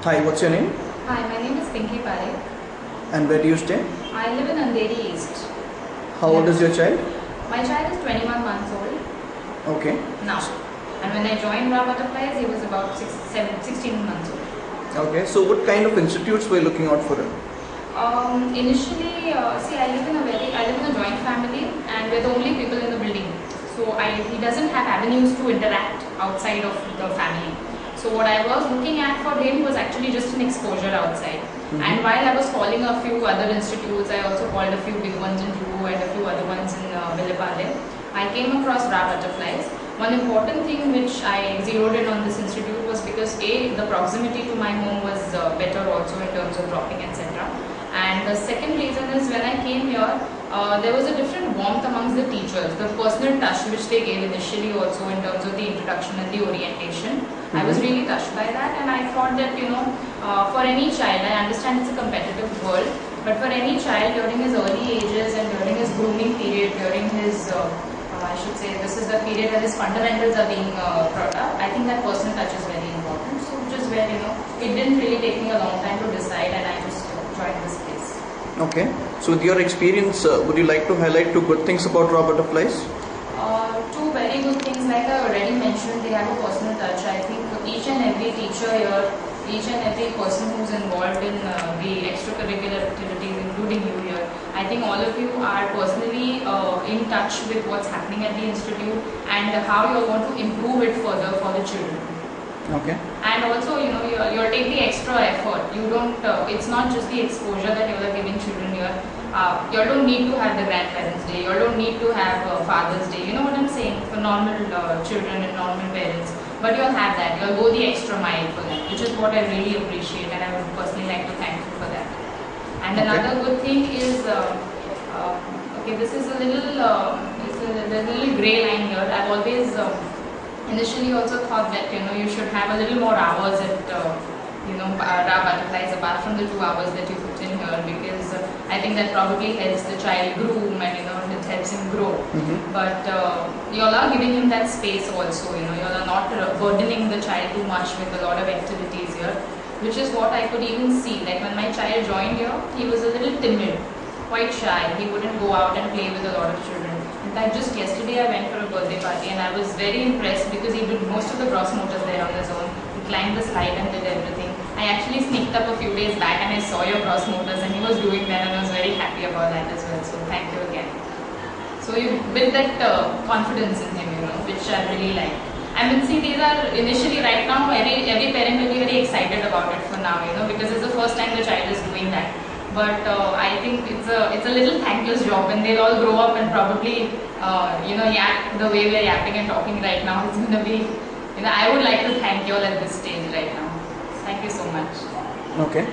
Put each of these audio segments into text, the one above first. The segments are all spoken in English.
Hi, what's your name? Hi, my name is Pinky Parekh. And where do you stay? I live in Andheri East. How old is your child? My child is 21 months old Okay. now. And when I joined Raw Butterflies, he was about 16 months old. Okay, so what kind of institutes were you looking out for him? Initially, I live in a joint family and we're the only people in the building. So he doesn't have avenues to interact outside of the family. So what I was looking at for him was actually just an exposure outside. And while I was calling a few other institutes, I also called a few big ones in Juhu and a few other ones in Villepalem. I came across Raw Butterflies. One important thing which I zeroed in on this institute was because the proximity to my home was better also in terms of dropping, etc. And the second reason is when I came here, there was a different warmth amongst the teachers, the personal touch which they gave initially also in terms of the introduction and the orientation. I was really touched by that, and I thought that, for any child, I understand it's a competitive world, but for any child during his early ages and during his grooming period, during his, I should say, this is the period where his fundamentals are being brought up, I think that personal touch is very important. So just where, it didn't really take me a long time to decide, and I just joined this place. Okay. So with your experience, would you like to highlight two good things about Raw Butterflies? Two very good things, like I already mentioned, they have a personal touch. I think each and every teacher here, each and every person who's involved in the extracurricular activities, including you here, I think all of you are personally in touch with what's happening at the institute and how you want to improve it further for the children. Okay. And also, you're taking the extra effort. You don't, it's not just the exposure that you're giving children here. You don't need to have the grandparents' day. You don't need to have Father's Day. You know what I'm saying? For normal children and normal parents. But you'll have that. You'll go the extra mile for them, which is what I really appreciate, and I would personally like to thank you for that. And another good thing is, okay, this is a little, there's a little grey line here. I've always initially also thought that you should have a little more hours at Raw Butterflies apart from the 2 hours that you put in here, because I think that probably helps the child groom and it helps him grow. But you all are giving him that space also. You all are not burdening the child too much with a lot of activities here, which is what I could even see. Like when my child joined here, he was a little timid, quite shy. He wouldn't go out and play with a lot of children. In fact, just yesterday I went for a birthday party and I was very impressed because he did most of the gross motors there on his own. He climbed the slide and did everything. I actually sneaked up a few days back and I saw your gross motors and he was doing that, and I was very happy about that as well. So thank you again. So you built that confidence in him, which I really like. I mean, see, these are initially right now, every parent will be very excited about it for now, because it's the first time the child is doing that. But I think it's a little thankless job, and they'll all grow up and probably yap the way we're yapping and talking right now. It's going to be, I would like to thank you all at this stage right now. Thank you so much. Okay.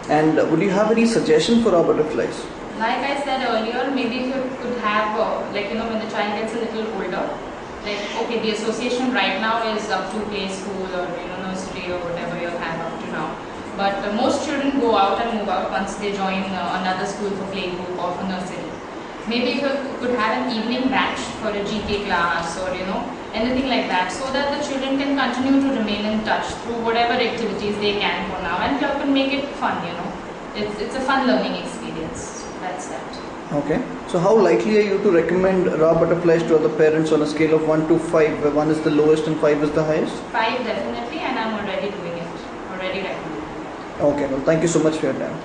And would you have any suggestion for Raw Butterflies? Like I said earlier, maybe if you could have, when the child gets a little older, like, okay, the association right now is up to play school or, nursery or whatever you'll have up to now. But most children go out and move out once they join another school for playgroup or for nursery. Maybe if you could have an evening batch for a GK class or, anything like that, so that the children can continue to remain in touch through whatever activities they can for now, and you can make it fun, It's a fun learning experience. So that's that. Okay. So how likely are you to recommend Raw Butterflies to other parents on a scale of 1 to 5, where 1 is the lowest and 5 is the highest? 5 definitely, and I'm already doing it. Already recommending it. Okay. Well, thank you so much for your time.